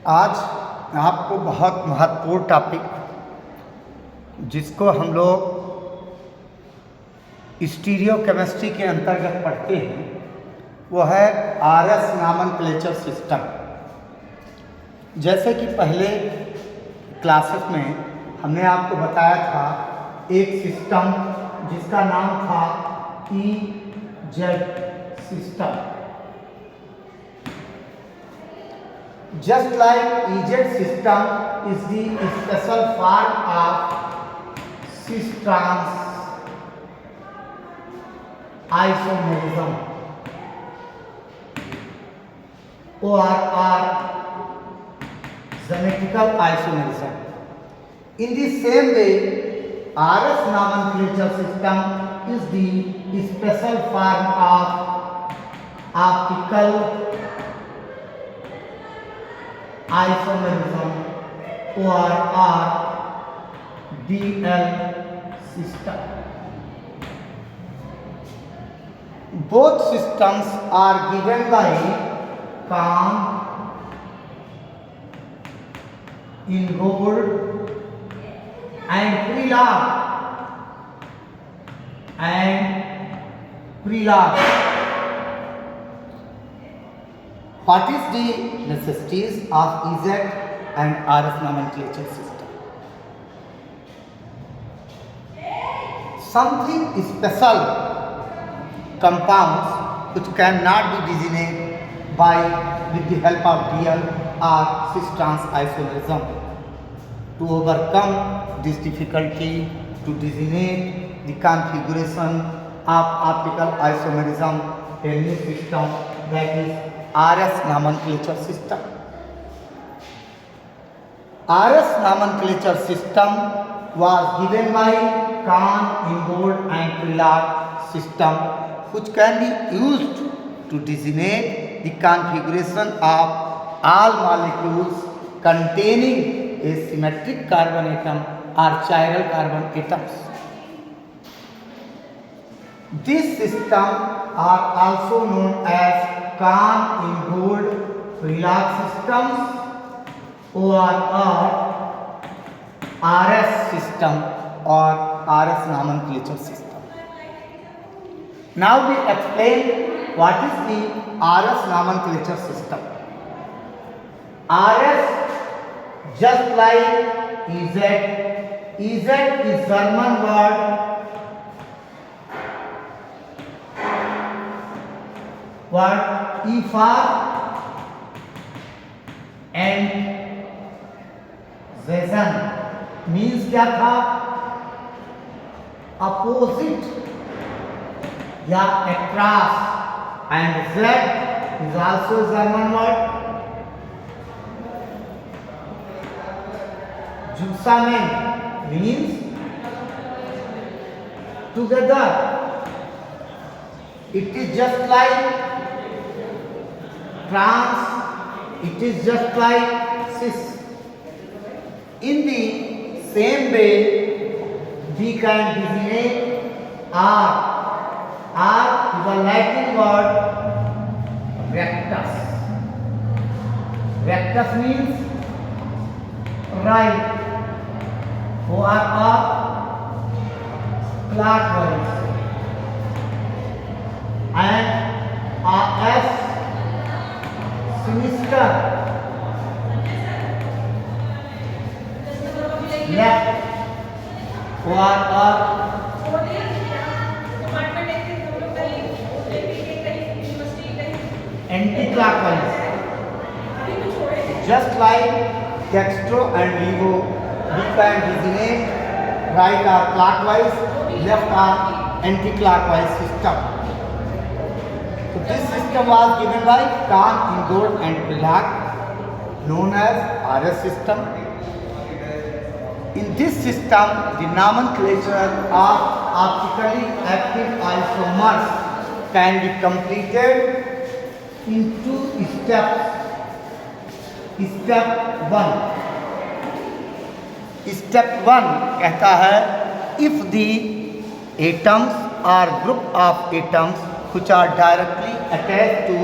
आज आपको बहुत महत्वपूर्ण टॉपिक जिसको हम लोग स्टीरियो केमिस्ट्री के अंतर्गत पढ़ते हैं वो है आरएस नॉमेनक्लेचर सिस्टम। जैसे कि पहले क्लासेस में हमने आपको बताया था एक सिस्टम जिसका नाम था EZ system. Just like EZ system is the special form of cis-trans isomerism or symmetrical isomerism. In the same way, RS nomenclature system is the special form of optical isomerism or DL system. Both systems are given by Kahn, Ingold and Prelog. What is the necessities of EZ and RS nomenclature system? Something special compounds which cannot be designated with the help of DL or cis-trans isomerism. To overcome this difficulty to designate the configuration of optical isomerism, a new system that is RS nomenclature system. RS nomenclature system was given by Kahn, Ingold and Prelog system, which can be used to designate the configuration of all molecules containing a symmetric carbon atom or chiral carbon atoms. This system are also known as Kahn, Ingold, Prelog systems or RS system or RS nomenclature system. Now we explain what is the RS nomenclature system. RS, just like EZ, EZ is German word E for and Zazen means क्या था, opposite या across, and Z is also a German word. Zusammen means together. It is just like trans, it is just like cis. In the same way, we can designate R. R is a Latin word rectus. Rectus means right, or clockwise, and S sinister, left, or anti-clockwise. Just like dextro and levo, we can designate right or clockwise, left or anti-clockwise system. So this system was given by Kahn, Ingold and Prelog, known as RS system. In this system, the nomenclature of optically active isomers can be completed in two steps. Step 1. Step 1 कहता है if the atoms or group of atoms which are directly attached to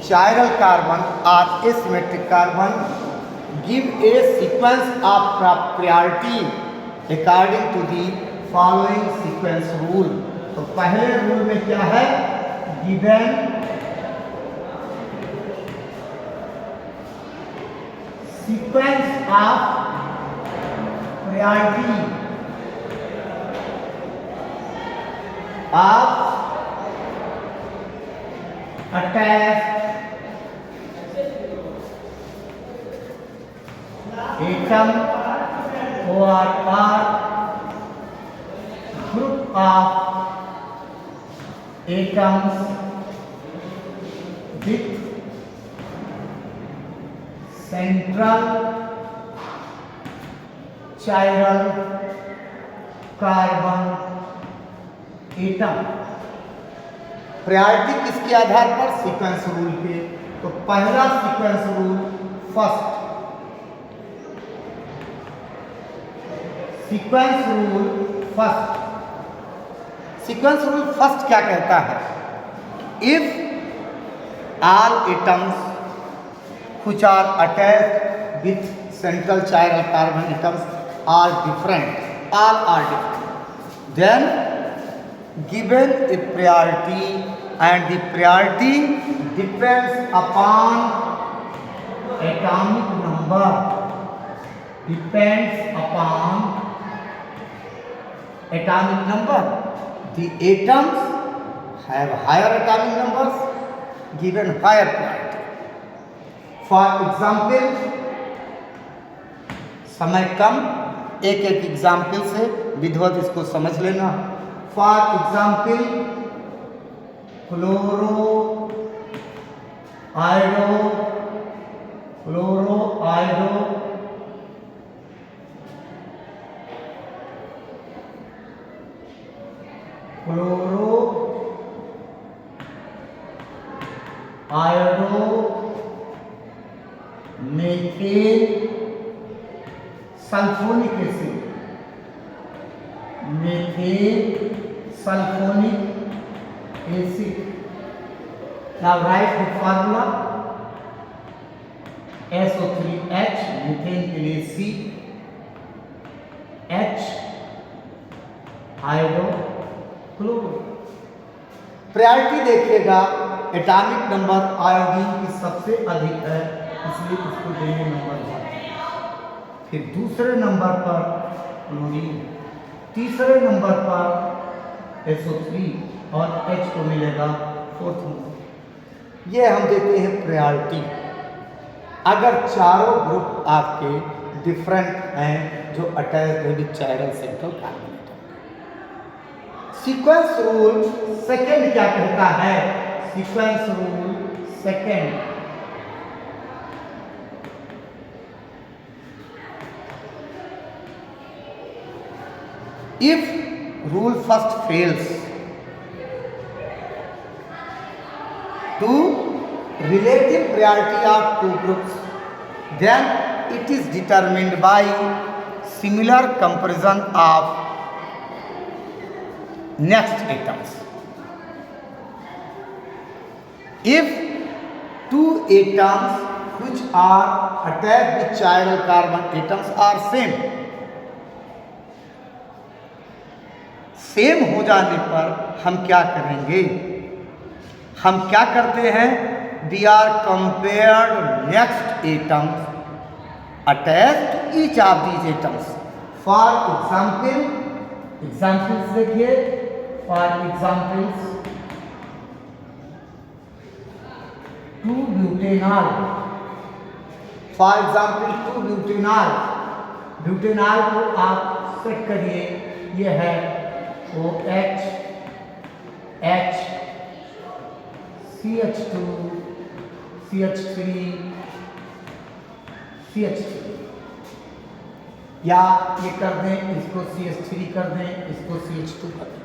chiral carbon or asymmetric carbon give a sequence of priority according to the following sequence rule. तो पहले rule में क्या है, given sequence of priority of attached atom or group of atoms with central chiral carbon atom। Priority किसके आधार पर, sequence rule के। तो पहला sequence rule first, sequence rule first, sequence rule first क्या कहता है, if all atoms which are attached with central chiral carbon atoms are different, all are different, then given a priority and the priority depends upon atomic number, depends upon atomic number, the atoms have higher atomic numbers given higher priority। for example, समय कम, एक एक example से विधिवत इसको समझ लेना। For example chloro iodo, chloro iodo chloro iodo methane sulphonic acid, methane sulphonic acid. Now right the formula, SO3H, methane के लिए C, H iodo chloro. Priority देखिएगा, एटॉमिक नंबर आयोडीन की सबसे अधिक है, इसलिए उसको देंगे नंबर 1। फिर दूसरे नंबर पर क्लोरीन, तीसरे नंबर पर SO3 और H को मिलेगा फोर्थ नंबर। ये हम देते हैं प्रायोरिटी अगर चारों ग्रुप आपके डिफरेंट हैं जो अटैच्ड है with chiral central carbon atom. Sequence rule second क्या कहता है, sequence rule second, if rule first fails to relative priority of two groups, then it is determined by similar comparison of next atoms। if two atoms which are attached with chiral carbon atoms are same हो जाने पर हम क्या करेंगे, हम क्या करते हैं, we are compared next atoms attached to each of these atoms. For example, examples देखिए, for examples 2 butanol, for example 2 butanol, butanol को आप सेट करिए, ये है OH, H, CH2, CH3, CH3, या ये कर दें, इसको CH3 कर दें, इसको CH2 कर दें।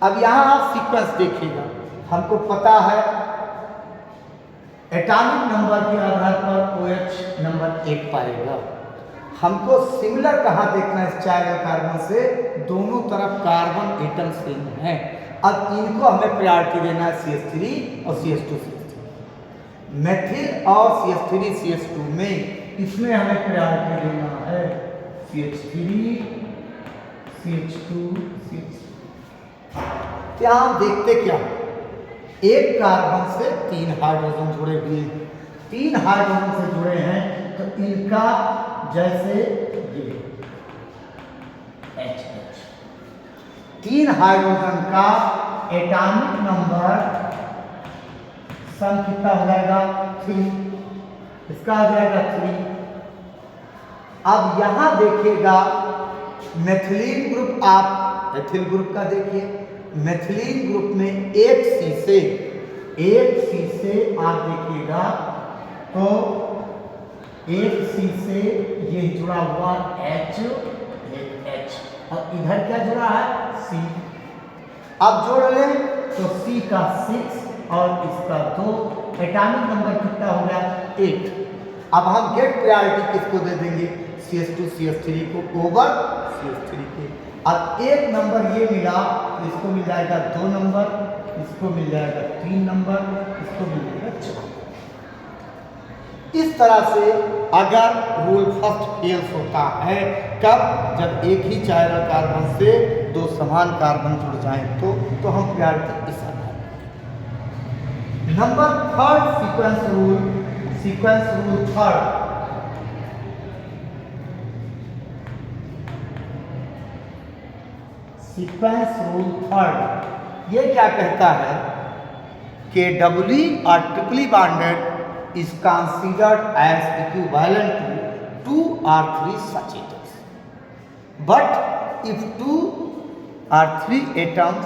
अब यहाँ आप सीक्वेंस देखिएगा, हमको पता है एटॉमिक नंबर के आधार पर OH नंबर 1 पाएगा। हमको सिमिलर कहाँ देखना है, इस चाइरल कार्बन से दोनों तरफ कार्बन एटम सेम है। अब इनको हमें प्रायोरिटी देना है CH3 और CH2 CH3। मेथिल और CH3 CH2 में इसमें हमें प्रायोरिटी देना है CH3 CH2 CH3। यहाँ हम देखते क्या, एक कार्बन से 3 हाइड्रोजन जुड़े हुए हैं, 3 हाइड्रोजन से जुड़े हैं, तो इनका जैसे ये HH, 3 हाइड्रोजन का एटॉमिक नंबर सम कितना हो जाएगा 3, इसका आ जाएगा 3। अब यहां देखिएगा मेथिलीन ग्रुप, आप एथिल ग्रुप का देखिए, मेथिलीन ग्रुप में एक सी से आप देखिएगा तो एक सी से ये जुड़ा हुआ H, एक H, और इधर क्या जुड़ा है C। अब जोड़ लें तो C का 6 और इसका 2, एटॉमिक नंबर कितना हो गया 8। अब हम गेट प्रायोरिटी किसको दे देंगे, CH2 CH3 को ओवर CH3 के। अब एक नंबर ये मिला तो इसको मिल जाएगा 2 नंबर, इसको मिल जाएगा 3 नंबर, इसको मिल जाएगा 4। इस तरह से अगर रूल फर्स्ट फेल्स होता है, कब, जब एक ही चायरल कार्बन से 2 समान कार्बन जुड़ जाएं तो हम प्रायोरिटी इस आधार पर। Number third sequence rule third, sequence rule third, ये क्या कहता है कि डबली और ट्रिपली bonded is considered as equivalent to 2 or 3 such atoms. But if 2 or 3 atoms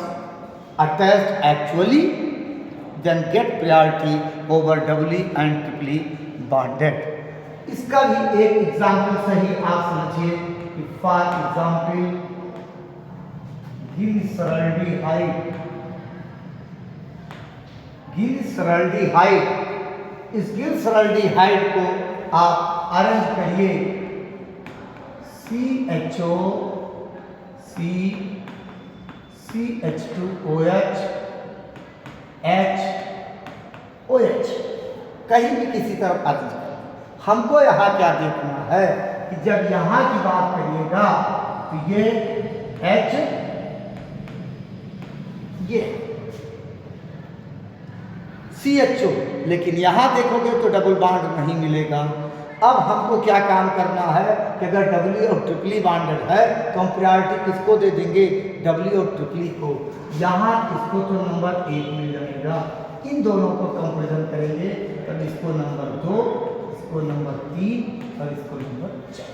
attached actually, then get priority over doubly and triply bonded. इसका भी एक example सही आप समझिए कि फॉर एग्जाम्पल गिल्सरल्डिहाइड, इस गिल्सरल्डिहाइड को आप अरेंज करिए CHO CH2OH HOH, कहीं भी किसी तरफ अरेंज करें। हमको यहाँ क्या देखना है कि जब यहाँ की बात करिएगा तो ये H, ये CHO, लेकिन यहां देखोगे तो डबल बॉन्ड नहीं मिलेगा। अब हमको क्या काम करना है कि अगर डबली और ट्रिपली बॉन्डेड है तो हम प्रायोरिटी किसको दे देंगे, डबली और ट्रिपली को। यहाँ इसको तो नंबर 1 मिल जाएगा, इन दोनों को कंपेरिजन करेंगे तब इसको नंबर 2, इसको नंबर 3 और इसको नंबर 4।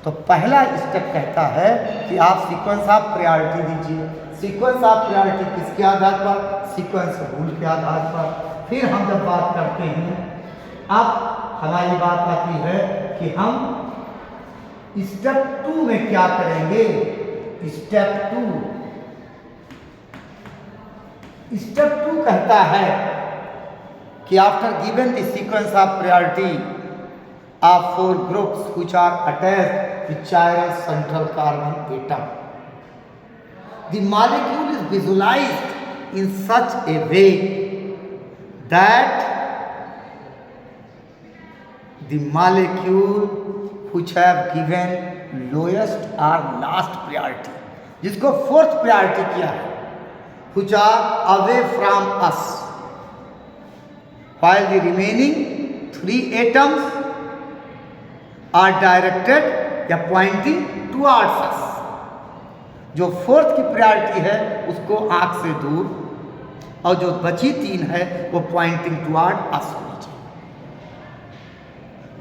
तो पहला स्टेप कहता है कि आप सीक्वेंस ऑफ प्रायोरिटी दीजिए। सीक्वेंस ऑफ प्रायोरिटी किसके आधार पर, सीक्वेंस रूल के आधार पर। फिर हम जब बात करते हैं, अब हमारी बात आती है कि हम स्टेप 2 में क्या करेंगे। स्टेप 2 कहता है कि after given the sequence of priority of 4 groups which are attached with chiral central carbon atom, the molecule is visualized in such a way that the molecule which have given lowest or last priority, जिसको 4th priority किया है, which are away from us, while the remaining 3 atoms are directed या pointing towards us। जो 4th की priority है उसको आंख से दूर, और जो बची 3 है वो pointing toward us होनी चाहिए।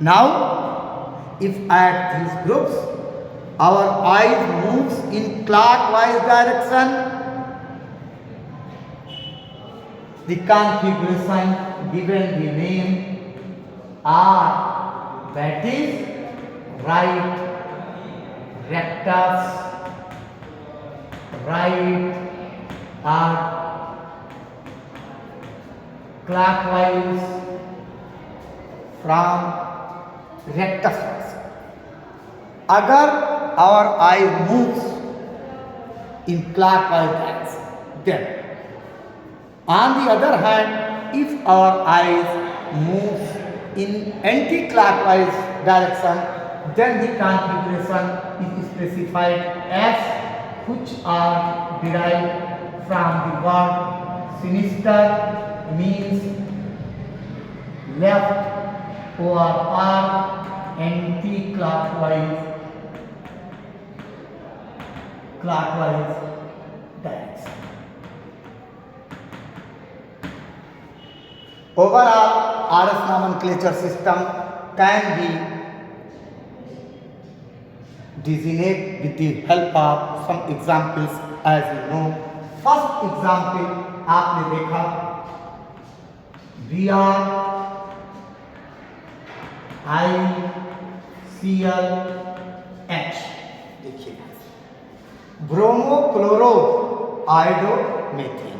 Now if at these groups our eyes moves in clockwise direction, the configuration given the name R, that is right rectus, right or clockwise from rectus। अगर our eye moves in clockwise direction, then on the other hand if our eyes moves in anti-clockwise direction, then the configuration is specified as which are derived from the word sinister, means left, or are anti-clockwise direction. Overall, RS nomenclature system can be designated with the help of some examples, as you know. First example आपने देखा BR ICl H, देखिए bromochloro आयोडोमेथेन,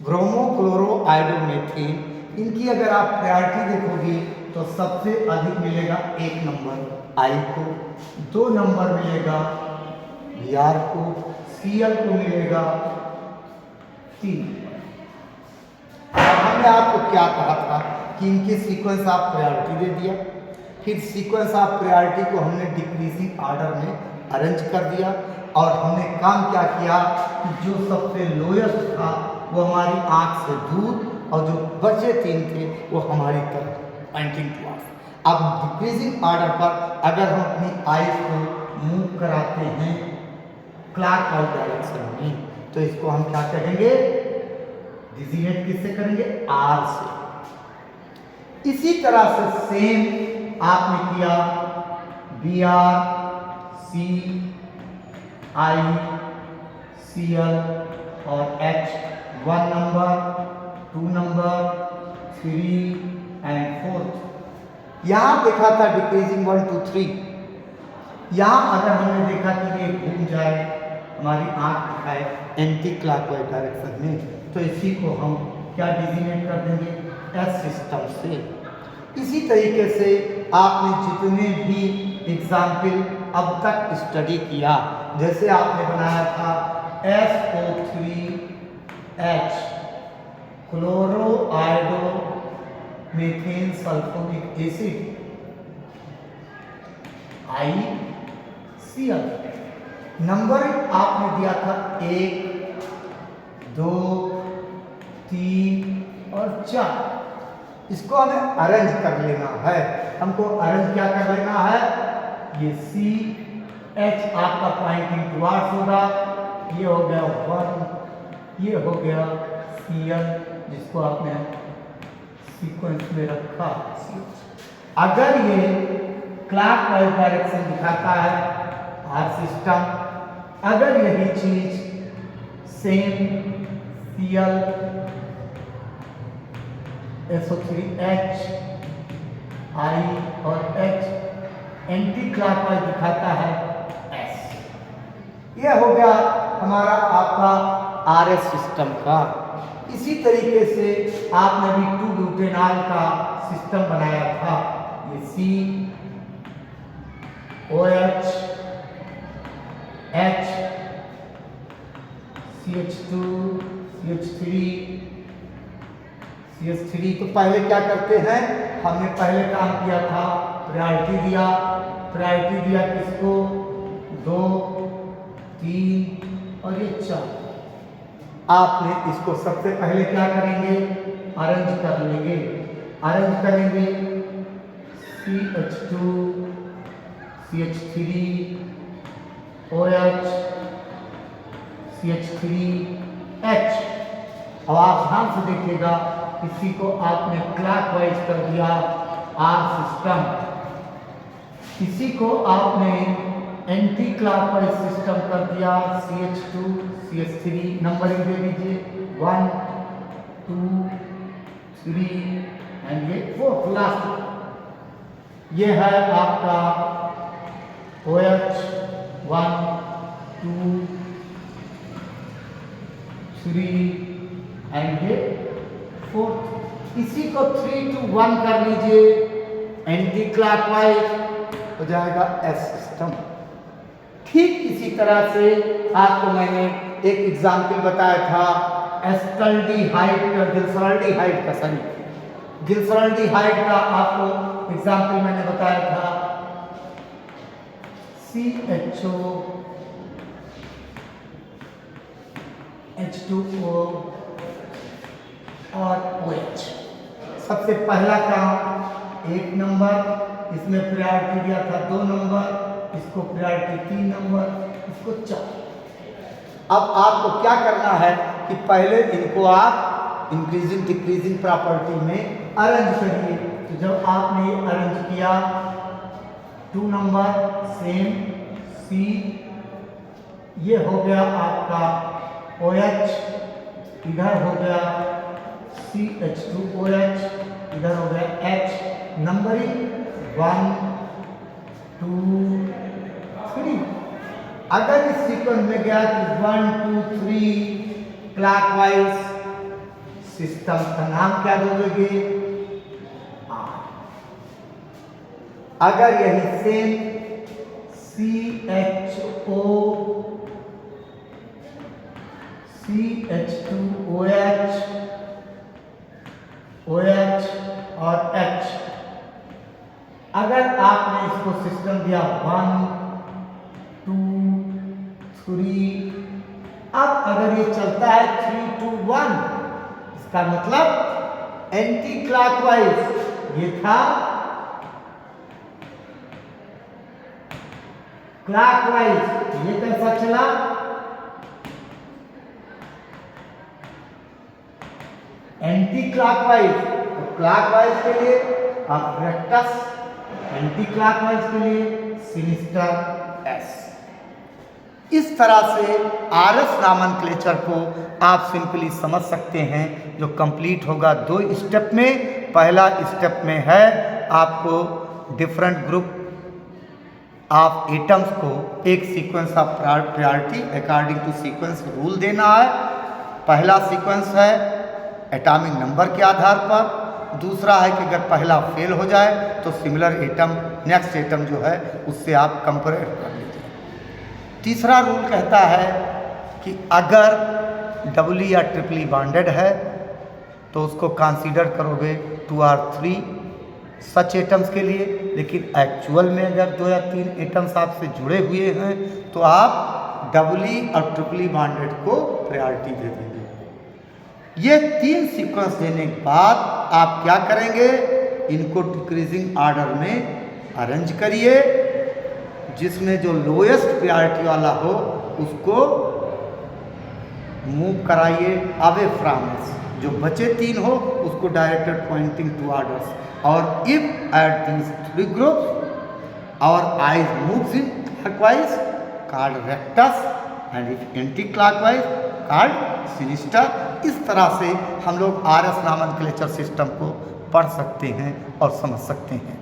ब्रोमोक्लोरोआयोडोमेथेन, इनकी अगर आप priority देखोगे तो सबसे अधिक मिलेगा 1 नंबर आई को, 2 नंबर मिलेगा Br को, Cl को मिलेगा 3। हमने आपको क्या कहा था कि इनके सीक्वेंस आप प्रायोरिटी दे दिया, फिर सीक्वेंस ऑफ प्रायोरिटी को हमने डिक्रीजिंग ऑर्डर में अरेंज कर दिया, और हमने काम क्या किया कि जो सबसे लोएस्ट था वो हमारी आंख से दूर, और जो बचे 3 थे वो हमारी तरफ पॉइंटिंग टुवर्ड्स। अब डिक्रीजिंग ऑर्डर पर अगर हम अपनी आइज को मूव कराते हैं क्लॉकवाइज डायरेक्शन में, तो इसको हम क्या कहेंगे, डिजिनेट किससे करेंगे, आर से। इसी तरह से सेम आपने किया BR C I Cl और H, 1 नंबर, 2 नंबर, 3 एंड 4। यहाँ देखा था डिक्रीजिंग 1 2 3। यहाँ अगर हमने देखा कि ये घूम जाए, हमारी आंख दिखाए एंटी क्लॉकवाइज डायरेक्शन में, तो इसी को हम क्या डिजिनेट कर देंगे, एस सिस्टम से। इसी तरीके से आपने जितने भी एग्जाम्पल अब तक स्टडी किया, जैसे आपने बनाया था SO3H chloroiodomethane sulphonic acid ICl, number आपने दिया था 1 2 3 और 4। इसको हमें अरेंज कर लेना है, हमको अरेंज क्या कर लेना है, ये CH आपका पॉइंटिंग टुवर्ड्स होगा, ये हो गया 1, ये हो गया Cl जिसको आपने सीक्वेंस में रखा। अगर ये क्लॉकवाइज डायरेक्शन दिखाता है आर सिस्टम, अगर यही चीज सेम Cl SO3H I और H एंटी क्लॉकवाइज दिखाता है S। यह हो गया हमारा आपका RS सिस्टम का। इसी तरीके से आपने भी 2-ब्यूटेनॉल का सिस्टम बनाया था, ये COH H CH2 CH3 CH3। तो पहले क्या करते हैं, हमने पहले काम किया था प्रायोरिटी दिया, प्रायोरिटी दिया किसको, 2 3 और ये 4। आपने इसको सबसे पहले क्या करेंगे, अरेंज कर लेंगे, अरेंज करेंगे CH2 CH3 OH CH3H। अब आप ध्यान से देखिएगा, इसी को आपने क्लॉकवाइज कर दिया आर सिस्टम, इसी को आपने एंटी क्लॉकवाइज सिस्टम कर दिया CH2 CH3। नंबरिंग दे दीजिए 1 2 3 एंड ये 4 लास्ट। ये है आपका OH 1 2 3 एंड ये 4। इसी को 3 to 1 कर लीजिए, एंटी क्लॉकवाइज हो जाएगा एस सिस्टम। ठीक इसी तरह से आपको मैंने एक एग्जाम्पल बताया था एस्टल्डिहाइड का, ग्लिसरॉल्डिहाइड का, सॉरी ग्लिसरॉल्डिहाइड का आपको एग्जाम्पल मैंने बताया था, CHO H2O और OH। सबसे पहला काम 1 नंबर, इसमें प्रायोरिटी दिया था 2 नंबर, इसको प्रायोरिटी 3 नंबर, इसको 4। अब आपको क्या करना है कि पहले इनको आप इंक्रीजिंग डिक्रीजिंग प्रॉपर्टी में अरेंज करिए। तो जब आपने ये अरेंज किया, 2 नंबर सेम C, ये हो गया आपका OH, इधर हो गया CH2OH, इधर हो गया H। नंबरिंग 1 2 3। अगर इस सीक्वेंस में गया कि 1 2 3 क्लॉकवाइज, सिस्टम का नाम क्या दोगे? R। अगर यही सेम CHO CH2OH OH और H, अगर आपने इसको सिस्टम दिया 1 2 3, अब अगर ये चलता है 3 2 1, इसका मतलब एंटी क्लॉकवाइज। ये था क्लॉकवाइज, ये कैसा चला? Anti clockwise. तो क्लॉकवाइज के लिए आप रेक्टस, एंटी क्लॉकवाइज के लिए सिनिस्टर एस। इस तरह से आरएस नॉमेनक्लेचर को आप सिंपली समझ सकते हैं, जो कंप्लीट होगा 2 स्टेप में। पहला स्टेप में है आपको डिफरेंट ग्रुप ऑफ एटम्स को एक sequence of priority according to sequence rule देना है। पहला सीक्वेंस है एटॉमिक नंबर के आधार पर, दूसरा है कि अगर पहला फेल हो जाए तो सिमिलर एटम नेक्स्ट एटम जो है उससे आप कंपेयर कर लीजिए। तीसरा रूल कहता है कि अगर डबली या ट्रिपली बॉन्डेड है तो उसको कंसीडर करोगे 2 और 3 सच एटम्स के लिए, लेकिन एक्चुअल में अगर 2 या 3 एटम्स आपसे जुड़े हुए हैं तो आप डबली और ट्रिपली बॉन्डेड को प्रायोरिटी दे देंगे। ये 3 सीक्वेंस देने के बाद आप क्या करेंगे? इनको डिक्रीजिंग ऑर्डर में अरेंज करिए, जिसमें जो लोएस्ट प्रायोरिटी वाला हो उसको मूव कराइए अवे फ्रॉम अस, जो बचे 3 हो उसको डायरेक्टेड पॉइंटिंग टू ऑर्डर्स। और if at these 3 groups our eyes moves in clockwise called rectus, and if anti clockwise called sinister. इस तरह से हम लोग आरएस नॉमेनक्लेचर सिस्टम को पढ़ सकते हैं और समझ सकते हैं।